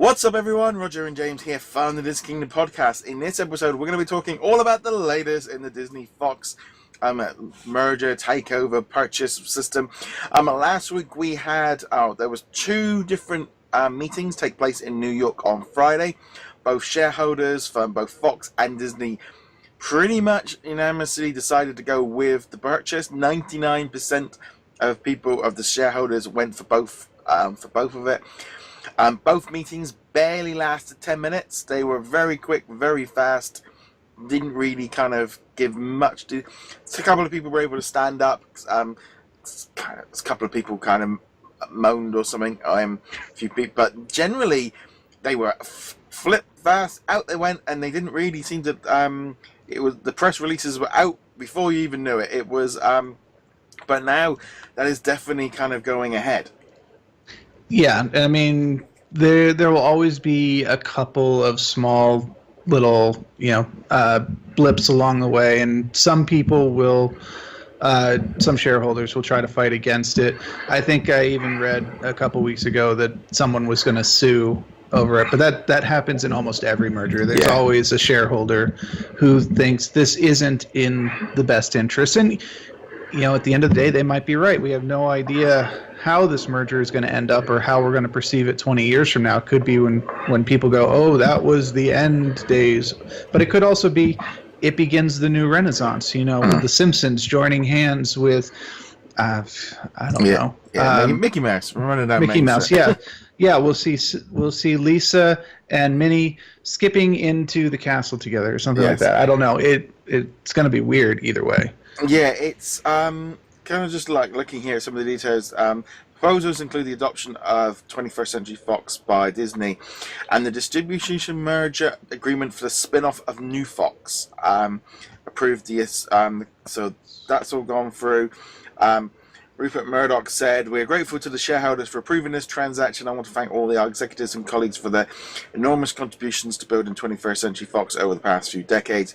What's up, everyone? Roger and James here from the DisKingdom Podcast. In this episode, we're going to be talking all about the latest in the Disney Fox merger, takeover, purchase system. Last week we had, there was two different meetings take place in New York on Friday. Both shareholders from both Fox and Disney pretty much unanimously decided to go with the purchase. 99% of the shareholders went for both of it. Both meetings barely lasted 10 minutes. They were very quick, very fast. Didn't really kind of give much to. So a couple of people were able to stand up. A couple of people kind of moaned or something. A few people, but generally they were flip fast. Out they went, and they didn't really seem to. It was the press releases were out before you even knew it. It was, but now that is definitely kind of going ahead. Yeah, I mean, there will always be a couple of small little, blips along the way, and some people will, some shareholders will try to fight against it. I think I even read a couple weeks ago that someone was going to sue over it, but that happens in almost every merger. There's always a shareholder who thinks this isn't in the best interest, and at the end of the day, they might be right. We have no idea how this merger is going to end up or how we're going to perceive it 20 years from now. It could be when people go, oh, that was the end days. But it could also be it begins the new renaissance, with the Simpsons joining hands with, I don't know. Yeah, Mickey Mouse. We're running down Mickey Mouse, yeah. Yeah, we'll see Lisa and Minnie skipping into the castle together or something like that. I don't know. It's going to be weird either way. Yeah, it's kind of just like looking here at some of the details. Proposals include the adoption of 21st Century Fox by Disney and the distribution merger agreement for the spin-off of New Fox. Approved this, so that's all gone through. Rupert Murdoch said, "We are grateful to the shareholders for approving this transaction. I want to thank all the executives and colleagues for their enormous contributions to building 21st Century Fox over the past few decades.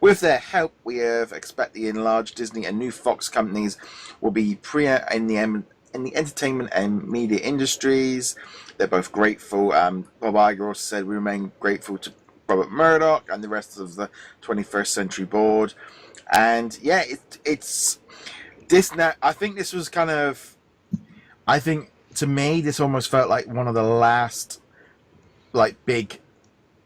With their help, we expect the enlarged Disney and new Fox companies will be in the entertainment and media industries." They're both grateful. Bob Iger also said, "We remain grateful to Robert Murdoch and the rest of the 21st Century board." And yeah, it's this now. I think this was kind of. I think to me, this almost felt like one of the last, big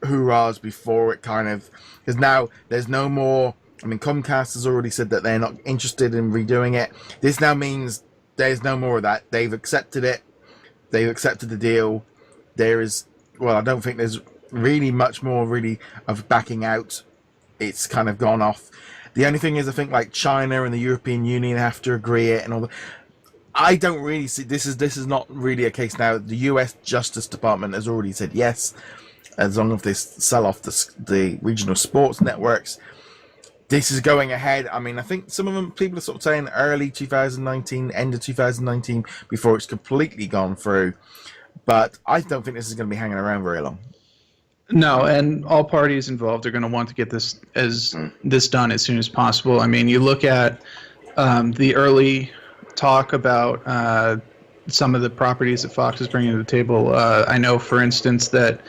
hurrahs before it kind of, because now there's no more. I mean, Comcast has already said that they're not interested in redoing it. This now means there's no more of that. They've accepted it. They've accepted the deal. I don't think there's really much more really of backing out. It's kind of gone off. The only thing is, I think China and the European Union have to agree it and all that. I don't really see this is not really a case now. The U.S. Justice Department has already said yes, as long as they sell off the regional sports networks. This is going ahead. I mean, I think some of them people are sort of saying early 2019, end of 2019, before it's completely gone through. But I don't think this is going to be hanging around very long. No, and all parties involved are going to want to get this done as soon as possible. I mean, you look at the early talk about some of the properties that Fox is bringing to the table. I know, for instance, that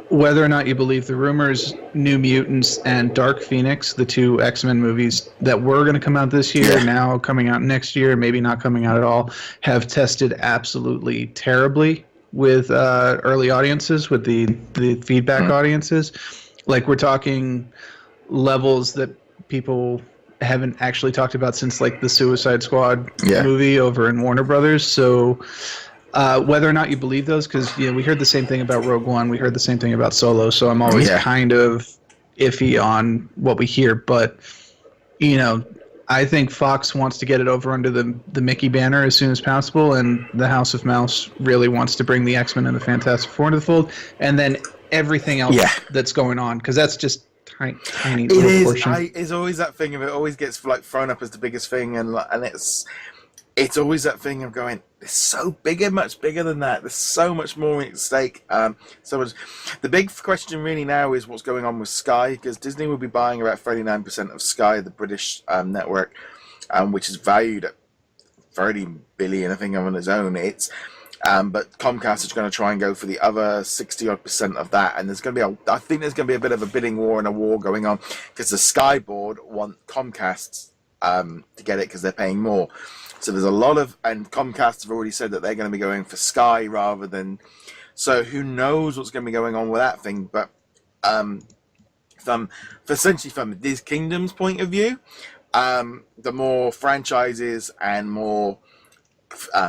whether or not you believe the rumors, New Mutants and Dark Phoenix, the two X-Men movies that were going to come out this year, now coming out next year, maybe not coming out at all, have tested absolutely terribly with early audiences, with the feedback audiences. We're talking levels that people haven't actually talked about since the Suicide Squad movie over in Warner Brothers. So whether or not you believe those, because we heard the same thing about Rogue One, we heard the same thing about Solo, so I'm always kind of iffy on what we hear. But I think Fox wants to get it over under the Mickey banner as soon as possible, and the House of Mouse really wants to bring the X-Men and the Fantastic Four into the fold, and then everything else that's going on, because that's just tiny little portion. It's always that thing of it always gets thrown up as the biggest thing, and it's always that thing of going, it's so bigger, much bigger than that. There's so much more at stake. The big question really now is what's going on with Sky, because Disney will be buying about 39% of Sky, the British network, which is valued at 30 billion, I think, on its own. But Comcast is going to try and go for the other 60% of that, and I think there's going to be a bit of a bidding war and a war going on because the Sky board want Comcast to get it because they're paying more. So there's a lot of, and Comcast have already said that they're going to be going for Sky rather than. So who knows what's going to be going on with that thing? But essentially from DisKingdom's point of view, the more franchises and more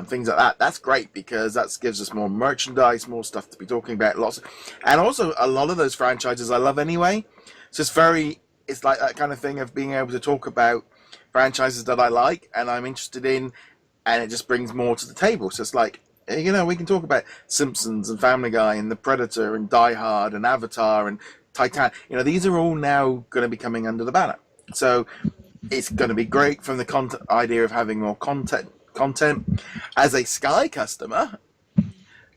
things like that, that's great because that gives us more merchandise, more stuff to be talking about. And also a lot of those franchises I love anyway. So it's like that kind of thing of being able to talk about franchises that I like and I'm interested in, and it just brings more to the table. So it's like, we can talk about Simpsons and Family Guy and The Predator and Die Hard and Avatar and Titan. These are all now going to be coming under the banner. So it's going to be great from the idea of having more content. As a Sky customer,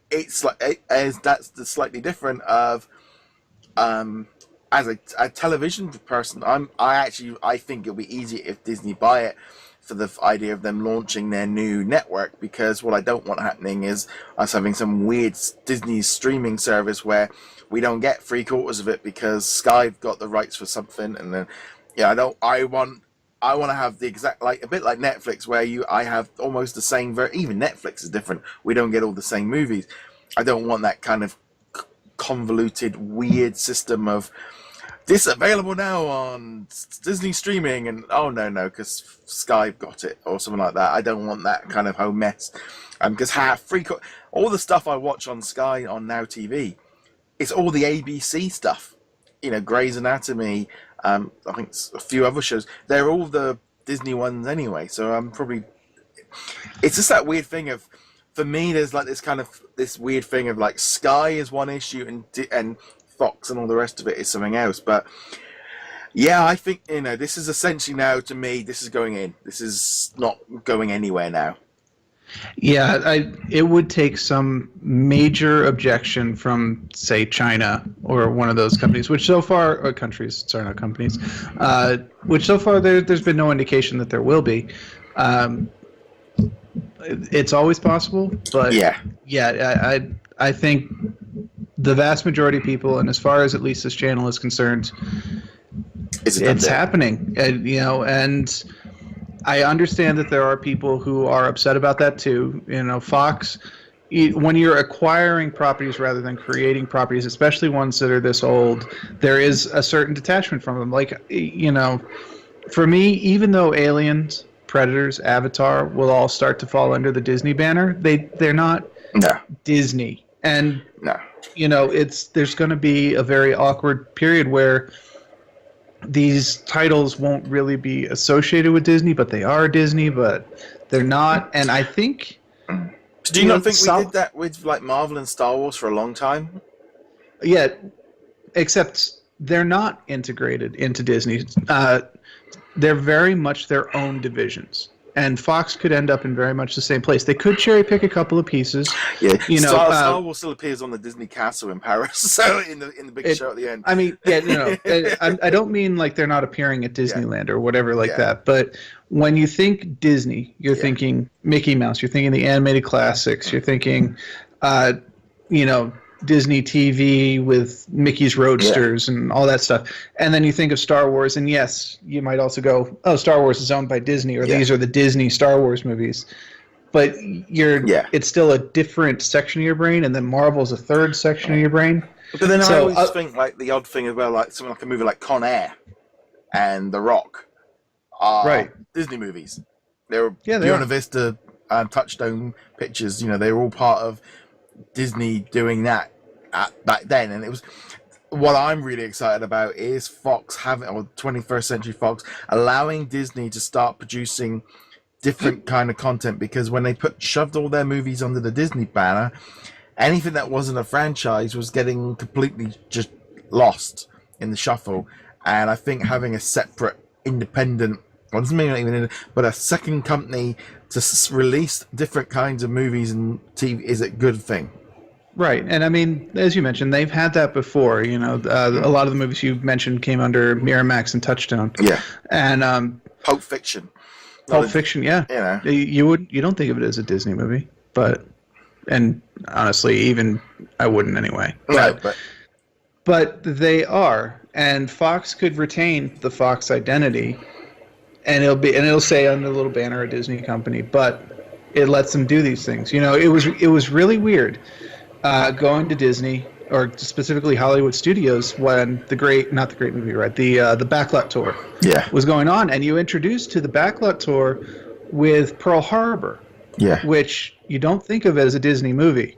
that's the slightly different of as a television person. I think it'll be easier if Disney buy it for the idea of them launching their new network, because what I don't want happening is us having some weird Disney streaming service where we don't get 3/4 of it because Sky've got the rights for something, and then I want to have the exact, like a bit like Netflix where I have almost the same even Netflix is different. We don't get all the same movies. I don't want that kind of convoluted weird system of this available now on Disney streaming and no because Sky got it or something like that. I don't want that kind of whole mess. Because all the stuff I watch on Sky on Now TV, it's all the ABC stuff. Grey's Anatomy. I think a few other shows. They're all the Disney ones anyway. So I'm probably. It's just that weird thing of, for me, there's like this weird thing of like Sky is one issue and Fox and all the rest of it is something else. But yeah, I think this is essentially now, to me, this is going in. This is not going anywhere now. Yeah, it would take some major objection from, say, China or one of those companies, which so far, or countries, sorry, not companies, which so far there's been no indication that there will be. It's always possible, but I think the vast majority of people, and as far as at least this channel is concerned, it's happening. And I understand that there are people who are upset about that too. Fox, when you're acquiring properties rather than creating properties, especially ones that are this old, there is a certain detachment from them. Like, for me, even though Aliens, Predators, Avatar will all start to fall under the Disney banner, they're not Disney. And there's going to be a very awkward period where these titles won't really be associated with Disney, but they are Disney, but they're not. And I think... Do you not think we did that with like Marvel and Star Wars for a long time? Yeah, except they're not integrated into Disney. They're very much their own divisions. And Fox could end up in very much the same place. They could cherry pick a couple of pieces. Yeah, Star Wars still appears on the Disney castle in Paris, so in the big show at the end. I mean, I don't mean like they're not appearing at Disneyland or whatever like that. But when you think Disney, you're thinking Mickey Mouse. You're thinking the animated classics. You're thinking, Disney TV with Mickey's Roadsters and all that stuff. And then you think of Star Wars, and yes, you might also go, oh, Star Wars is owned by Disney, or these are the Disney Star Wars movies. But it's still a different section of your brain, and then Marvel's a third section of your brain. But then I always think like the odd thing as well, like something like a movie like Con Air and The Rock are Disney movies. They were Buena Vista Touchstone Pictures, they're all part of Disney doing that back then. And it was what I'm really excited about is Fox or 21st Century Fox allowing Disney to start producing different kind of content, because when they shoved all their movies under the Disney banner, anything that wasn't a franchise was getting completely just lost in the shuffle. And I think having a separate independent, but a second company to release different kinds of movies and TV is a good thing. Right. And I mean, as you mentioned, they've had that before. A lot of the movies you mentioned came under Miramax and Touchstone. Yeah. And Pulp Fiction. You don't think of it as a Disney movie, but And honestly, even I wouldn't anyway. No, But they are, and Fox could retain the Fox identity, and it'll say on the little banner a Disney company, but it lets them do these things. You know, it was really weird going to Disney, or specifically Hollywood Studios, when the not the Great Movie Ride, the Backlot Tour was going on, and you introduced to the Backlot Tour with Pearl Harbor, which you don't think of as a Disney movie.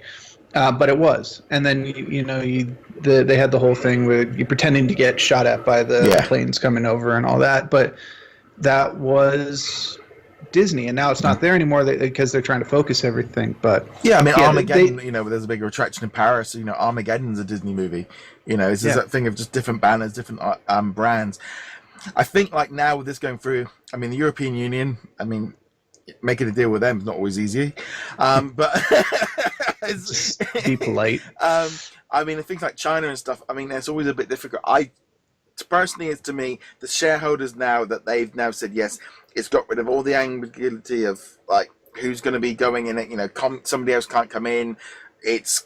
But it was, and then they had the whole thing with you pretending to get shot at by the planes coming over and all that. But that was Disney, and now it's not there anymore because they're trying to focus everything. But I mean, Armageddon. There's a big attraction in Paris. Armageddon's a Disney movie. It's just that thing of just different banners, different brands. I think like now with this going through, I mean, the European Union. I mean, making a deal with them is not always easy, but. Just be polite. I mean, things like China and stuff, I mean, it's always a bit difficult. Personally, it's to me, the shareholders now that they've now said yes, it's got rid of all the ambiguity of like who's going to be going in it. Somebody else can't come in. It's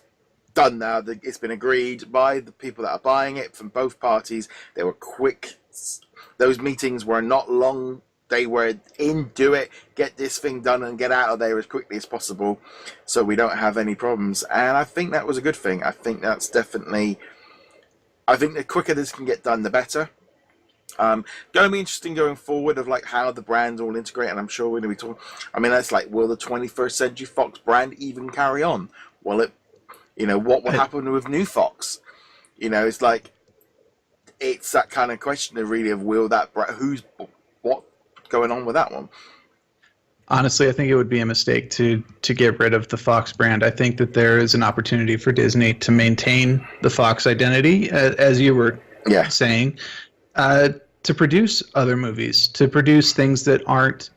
done now. It's been agreed by the people that are buying it from both parties. They were quick. Those meetings were not long. They were do it, get this thing done and get out of there as quickly as possible so we don't have any problems. And I think that was a good thing. I think that's definitely, the quicker this can get done, the better. Going to be interesting going forward of like how the brands all integrate, and I'm sure we're going to be talking, I mean, that's like, will the 21st Century Fox brand even carry on? Will it, what will happen with New Fox? It's like, it's that kind of question of really of will that brand, what going on with that one? Honestly, I think it would be a mistake to get rid of the Fox brand. I think that there is an opportunity for Disney to maintain the Fox identity, as you were saying, to produce other movies, to produce things that aren't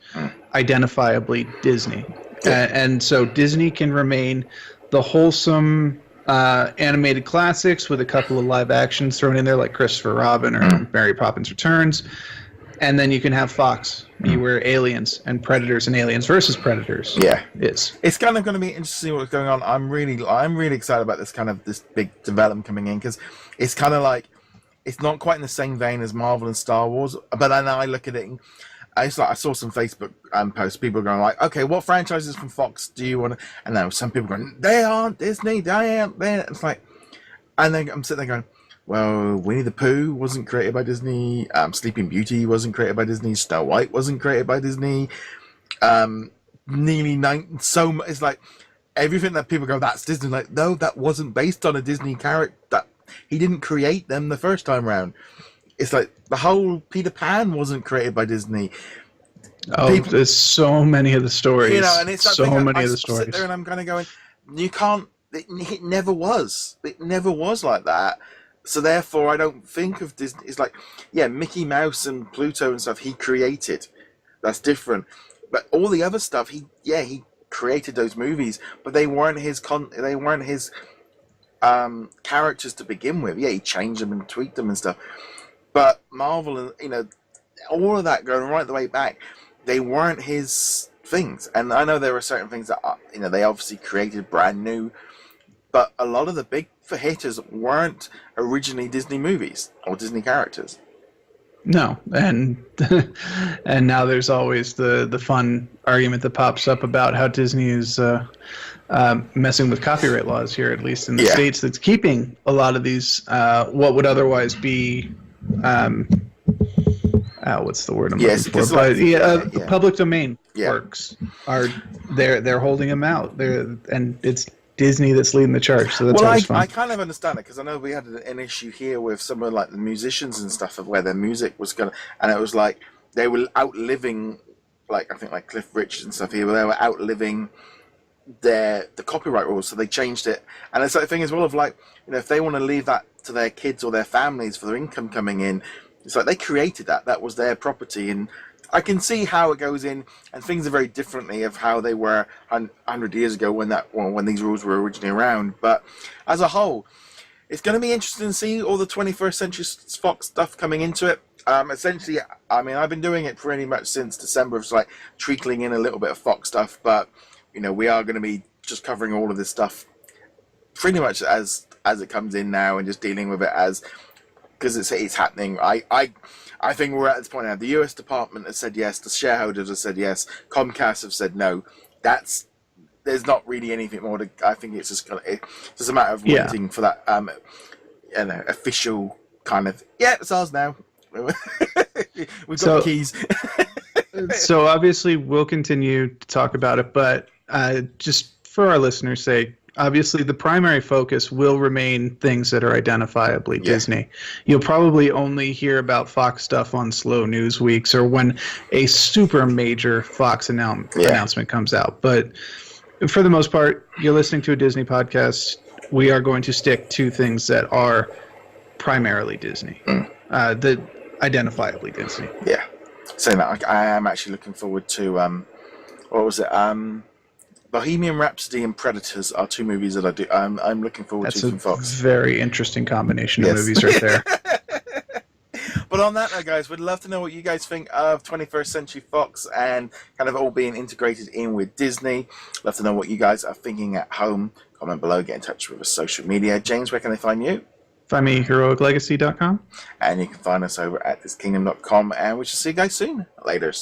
identifiably Disney. And so Disney can remain the wholesome animated classics with a couple of live actions thrown in there like Christopher Robin or Mary Poppins Returns. And then you can have Fox be where Aliens and Predators and Aliens versus Predators is. It's kind of going to be interesting what's going on. I'm really excited about this big development coming in, because it's kind of like, it's not quite in the same vein as Marvel and Star Wars. But then I look at it, and I saw some Facebook posts, people going like, okay, what franchises from Fox do you want to? And now some people going, they aren't Disney, they aren't there. It's like, and then I'm sitting there going, well, Winnie the Pooh wasn't created by Disney. Sleeping Beauty wasn't created by Disney. Snow White wasn't created by Disney. Nearly nine. So it's like everything that people go, that's Disney. Like, no, that wasn't based on a Disney character. That he didn't create them the first time round. It's like the whole Peter Pan wasn't created by Disney. There's so many of the stories. And it's that so thing many I of the stories. Sit there and I'm kind of going, you can't. It never was. It never was like that. So therefore, I don't think of Disney. It's like, Mickey Mouse and Pluto and stuff he created. That's different. But all the other stuff, he created those movies, but they weren't his characters to begin with. Yeah, he changed them and tweaked them and stuff. But Marvel and all of that going right the way back, they weren't his things. And I know there are certain things that they obviously created brand new, but a lot of the big hitters weren't originally Disney movies or Disney characters. No, and now there's always the fun argument that pops up about how Disney is messing with copyright laws here, at least in the States, that's keeping a lot of these what would otherwise be what's the word I'm looking for? But public domain works are they're holding them out. And it's Disney that's leading the charge, so that's fun. I kind of understand it, because I know we had an issue here with some of like the musicians and stuff of where their music was and it was like they were outliving, like I think like Cliff Richard and stuff here, where they were outliving the copyright rules, so they changed it. And it's like the thing as well of like, if they want to leave that to their kids or their families for their income coming in, it's like they created that was their property. And I can see how it goes in, and things are very differently of how they were 100 years ago when these rules were originally around. But as a whole, it's going to be interesting to see all the 21st Century Fox stuff coming into it. Essentially, I mean, I've been doing it pretty much since December, it's like trickling in a little bit of Fox stuff, but we are going to be just covering all of this stuff pretty much as it comes in now, and just dealing with it as, because it's happening. I think we're at this point now. The US Department has said yes. The shareholders have said yes. Comcast have said no. There's not really anything more to. I think it's just a matter of waiting for that official kind of, it's ours now. We've got the keys. So obviously we'll continue to talk about it, but just for our listeners' sake, obviously the primary focus will remain things that are identifiably Disney. You'll probably only hear about Fox stuff on slow news weeks or when a super major Fox announcement comes out. But for the most part, you're listening to a Disney podcast. We are going to stick to things that are primarily Disney, the identifiably Disney. Yeah. Saying that, I am actually looking forward to what was it? Bohemian Rhapsody and Predators are two movies that I do. I'm looking forward to from Fox. That's a very interesting combination of movies right there. But on that note, guys, we'd love to know what you guys think of 21st Century Fox and kind of all being integrated in with Disney. Love to know what you guys are thinking at home. Comment below, get in touch with us social media. James, where can they find you? Find me at heroiclegacy.com. And you can find us over at DisKingdom.com. And we shall see you guys soon. Later.